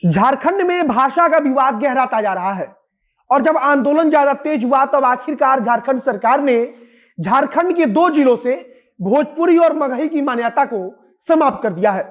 झारखंड में भाषा का विवाद गहराता जा रहा है और जब आंदोलन ज्यादा तेज हुआ तब आखिरकार झारखंड सरकार ने झारखंड के दो जिलों से भोजपुरी और मगही की मान्यता को समाप्त कर दिया है।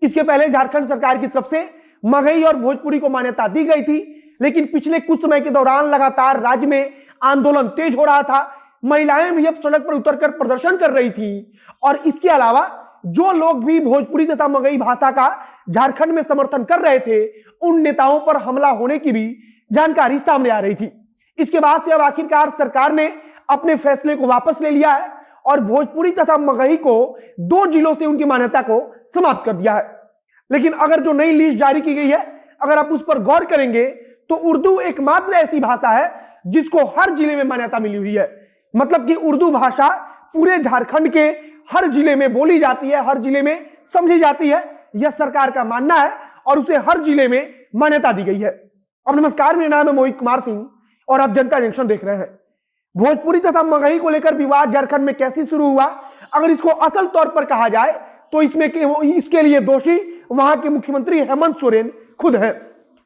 इसके पहले झारखंड सरकार की तरफ से मगही और भोजपुरी को मान्यता दी गई थी, लेकिन पिछले कुछ समय के दौरान लगातार राज्य में आंदोलन तेज हो रहा था। महिलाएं भी अब सड़क पर उतरकर प्रदर्शन कर रही थी और इसके अलावा जो लोग भी भोजपुरी तथा मगही भाषा का झारखंड में समर्थन कर रहे थे, उन नेताओं पर हमला होने की भी जानकारी सामने आ रही थी। इसके बाद से अब आखिरकार सरकार ने अपने फैसले को वापस ले लिया है और भोजपुरी तथा मगही को दो जिलों से उनकी मान्यता को समाप्त कर दिया है। लेकिन अगर जो नई लिस्ट जारी की गई है, अगर आप उस पर गौर करेंगे तो उर्दू एकमात्र ऐसी भाषा है जिसको हर जिले में मान्यता मिली हुई है। मतलब कि उर्दू भाषा पूरे झारखंड के हर जिले में बोली जाती है, हर जिले में समझी जाती है, यह सरकार का मानना है और उसे हर जिले में मान्यता दी गई है। अब नमस्कार, मेरा नाम है मोहित कुमार सिंह और आप जनता जंक्शन देख रहे हैं। भोजपुरी तथा मगही को लेकर विवाद झारखंड में कैसे शुरू हुआ, अगर इसको असल तौर पर कहा जाए तो इसके लिए दोषी वहां के मुख्यमंत्री हेमंत सोरेन खुद है।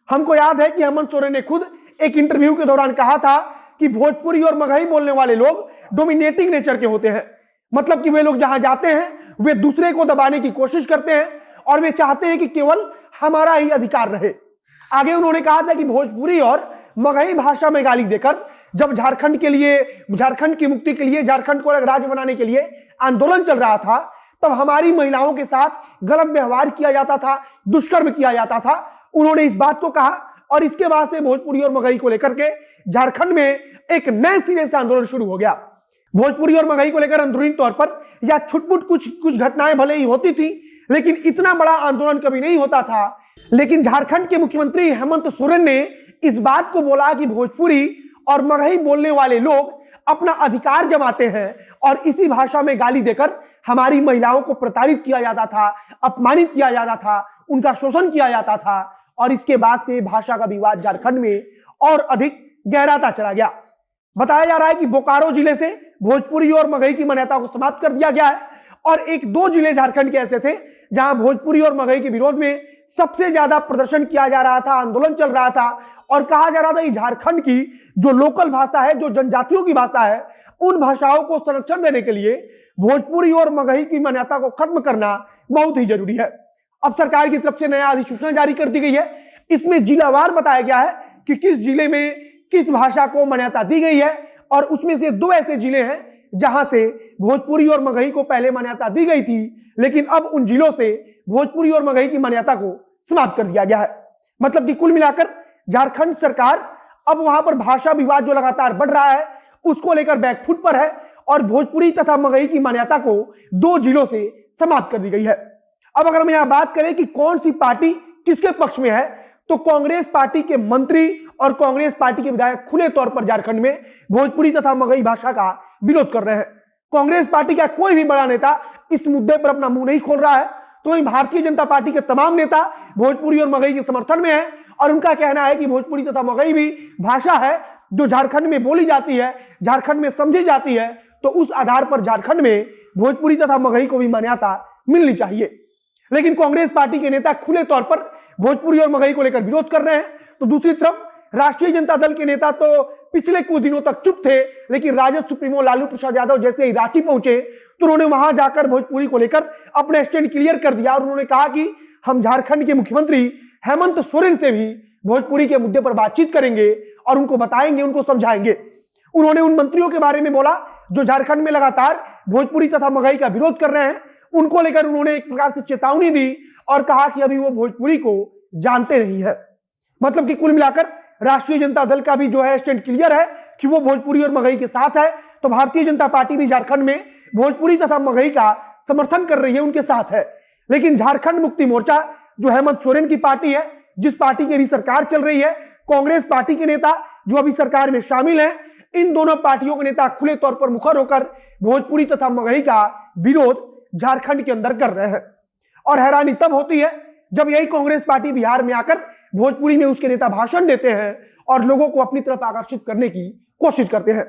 हमको याद है कि हेमंत सोरेन ने खुद एक इंटरव्यू के दौरान कहा था कि भोजपुरी और मगही बोलने वाले लोग डोमिनेटिंग नेचर के होते हैं। मतलब कि वे लोग जहां जाते हैं वे दूसरे को दबाने की कोशिश करते हैं और वे चाहते हैं कि केवल हमारा ही अधिकार रहे। आगे उन्होंने कहा था कि भोजपुरी और मगही भाषा में गाली देकर जब झारखंड की मुक्ति के लिए, झारखंड को अलग राज्य बनाने के लिए आंदोलन चल रहा था, तब हमारी महिलाओं के साथ गलत व्यवहार किया जाता था, दुष्कर्म किया जाता था। उन्होंने इस बात को कहा और इसके बाद से भोजपुरी और मगही को लेकर के झारखंड में एक नए सिरे से आंदोलन शुरू हो गया। भोजपुरी और मगही को लेकर अंदरूनी तौर पर या छुटपुट कुछ घटनाएं भले ही होती थी, लेकिन इतना बड़ा आंदोलन कभी नहीं होता था। लेकिन झारखंड के मुख्यमंत्री हेमंत सोरेन ने इस बात को बोला कि भोजपुरी और मगही बोलने वाले लोग अपना अधिकार जमाते हैं और इसी भाषा में गाली देकर हमारी महिलाओं को प्रताड़ित किया जाता था, अपमानित किया जाता था, उनका शोषण किया जाता था। और इसके बाद से भाषा का विवाद झारखंड में और अधिक गहराता चला गया। बताया जा रहा है कि बोकारो जिले से भोजपुरी और मगही की मान्यता को समाप्त कर दिया गया है और एक दो जिले झारखंड के ऐसे थे जहां भोजपुरी और मगही के विरोध में सबसे ज्यादा प्रदर्शन किया जा रहा था, आंदोलन चल रहा था और कहा जा रहा था कि झारखंड की जो लोकल भाषा है, जो जनजातियों की भाषा है, उन भाषाओं को संरक्षण देने के लिए भोजपुरी और मगही की मान्यता को खत्म करना बहुत ही जरूरी है। अब सरकार की तरफ से नया अधिसूचना जारी कर दी गई है। इसमें जिलावार बताया गया है कि किस जिले में किस भाषा को मान्यता दी गई है और उसमें से दो ऐसे जिले हैं जहां से भोजपुरी और मगही को पहले मान्यता दी गई थी, लेकिन अब उन जिलों से भोजपुरी और मगही की मान्यता को समाप्त कर दिया गया है। मतलब कि कुल मिलाकर झारखंड सरकार अब वहां पर भाषा विवाद जो लगातार बढ़ रहा है उसको लेकर बैकफुट पर है और भोजपुरी तथा मगही की मान्यता को दो जिलों से समाप्त कर दी गई है। अब अगर हम यहां बात करें कि कौन सी पार्टी किसके पक्ष में है, तो कांग्रेस पार्टी के मंत्री और कांग्रेस पार्टी के विधायक खुले तौर पर झारखंड में भोजपुरी तथा मगही भाषा का विरोध कर रहे हैं। कांग्रेस पार्टी का कोई भी बड़ा नेता इस मुद्दे पर अपना मुंह नहीं खोल रहा है, तो वहीं भारतीय जनता पार्टी के तमाम नेता भोजपुरी और मगही के समर्थन में है और उनका कहना है कि भोजपुरी तथा मगही भी भाषा है जो झारखंड में बोली जाती है, झारखंड में समझी जाती है, तो उस आधार पर झारखंड में भोजपुरी तथा मगही को भी मान्यता मिलनी चाहिए। लेकिन कांग्रेस पार्टी के नेता खुले तौर पर भोजपुरी और मगही को लेकर विरोध कर रहे हैं, तो दूसरी तरफ राष्ट्रीय जनता दल के नेता तो पिछले कुछ दिनों तक चुप थे, लेकिन राजद सुप्रीमो लालू प्रसाद यादव जैसे ही रांची पहुंचे तो उन्होंने वहां जाकर भोजपुरी को लेकर अपना स्टैंड क्लियर कर दिया और उन्होंने कहा कि हम झारखंड के मुख्यमंत्री हेमंत सोरेन से भी भोजपुरी के मुद्दे पर बातचीत करेंगे और उनको बताएंगे, उनको समझाएंगे। उन्होंने उन मंत्रियों के बारे में बोला जो झारखंड में लगातार भोजपुरी तथा मगही का विरोध कर रहे हैं, उनको लेकर उन्होंने एक प्रकार से चेतावनी दी और कहा कि अभी वो भोजपुरी को जानते नहीं है। मतलब कि कुल मिलाकर राष्ट्रीय जनता दल का भी जो है स्टैंड क्लियर है कि वो भोजपुरी और मगही के साथ है, तो भारतीय जनता पार्टी भी झारखंड में भोजपुरी तथा मगही का समर्थन कर रही है, उनके साथ है। लेकिन झारखंड मुक्ति मोर्चा जो हेमंत सोरेन की पार्टी है, जिस पार्टी की भी सरकार चल रही है, कांग्रेस पार्टी के नेता जो अभी सरकार में शामिल हैं, इन दोनों पार्टियों के नेता खुले तौर पर मुखर होकर भोजपुरी तथा मगही का विरोध झारखंड के अंदर कर रहे हैं। और हैरानी तब होती है जब यही कांग्रेस पार्टी बिहार में आकर भोजपुरी में उसके नेता भाषण देते हैं और लोगों को अपनी तरफ आकर्षित करने की कोशिश करते हैं।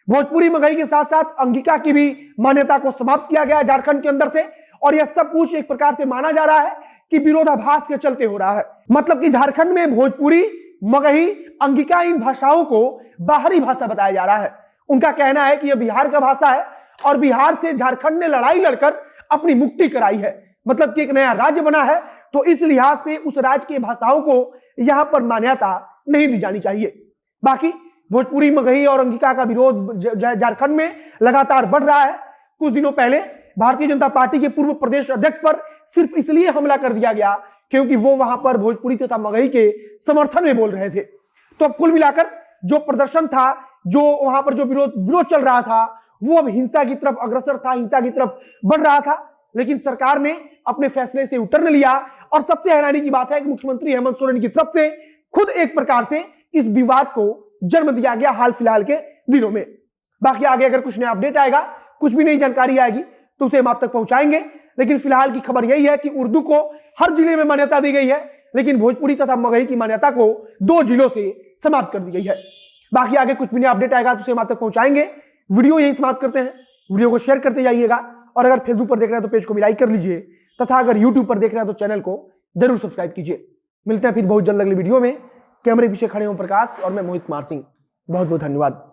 भोजपुरी मगही के साथ साथ अंगिका की भी मान्यता को समाप्त किया गया झारखंड के अंदर से और यह सब कुछ एक प्रकार से माना जा रहा है कि विरोधाभास के चलते हो रहा है। मतलब कि झारखंड में भोजपुरी, मगही, अंगिका इन भाषाओं को बाहरी भाषा बताया जा रहा है। उनका कहना है कि यह बिहार का भाषा है और बिहार से झारखंड ने लड़ाई लड़कर अपनी मुक्ति कराई है। मतलब कि एक नया राज्य बना है, तो इस लिहाज से उस राज्य की भाषाओं को यहां पर मान्यता नहीं दी जानी चाहिए। बाकी भोजपुरी, मगही और अंगिका का विरोध झारखंड में लगातार बढ़ रहा है। कुछ दिनों पहले भारतीय जनता पार्टी के पूर्व प्रदेश अध्यक्ष पर सिर्फ इसलिए हमला कर दिया गया क्योंकि वो वहां पर भोजपुरी तथा मगही के समर्थन में बोल रहे थे। तो अब कुल मिलाकर जो प्रदर्शन था, जो वहां पर जो विरोध चल रहा था, वो अब हिंसा की तरफ अग्रसर था, हिंसा की तरफ बढ़ रहा था। लेकिन सरकार ने अपने फैसले से उतर लिया और सबसे हैरानी की बात है कि मुख्यमंत्री हेमंत सोरेन की तरफ से खुद एक प्रकार से इस विवाद को जन्म दिया गया हाल फिलहाल के दिनों में। बाकी आगे अगर कुछ नया अपडेट आएगा, कुछ भी नई जानकारी आएगी तो उसे हम आप तक पहुंचाएंगे। लेकिन फिलहाल की खबर यही है कि उर्दू को हर जिले में मान्यता दी गई है, लेकिन भोजपुरी तथा मगही की मान्यता को 2 जिलों से समाप्त कर दी गई है। बाकी आगे कुछ भी नया अपडेट आएगा तो उसे हम आप तक पहुंचाएंगे। वीडियो यही समाप्त करते हैं। वीडियो को शेयर करते जाइएगा और अगर फेसबुक पर देख रहे हैं तो पेज को भी लाइक कर लीजिए तथा अगर यूट्यूब पर देख रहे हैं तो चैनल को जरूर सब्सक्राइब कीजिए। मिलते हैं फिर बहुत जल्द अगली वीडियो में। कैमरे पीछे खड़े हों प्रकाश और मैं मोहित कुमार सिंह। बहुत बहुत धन्यवाद।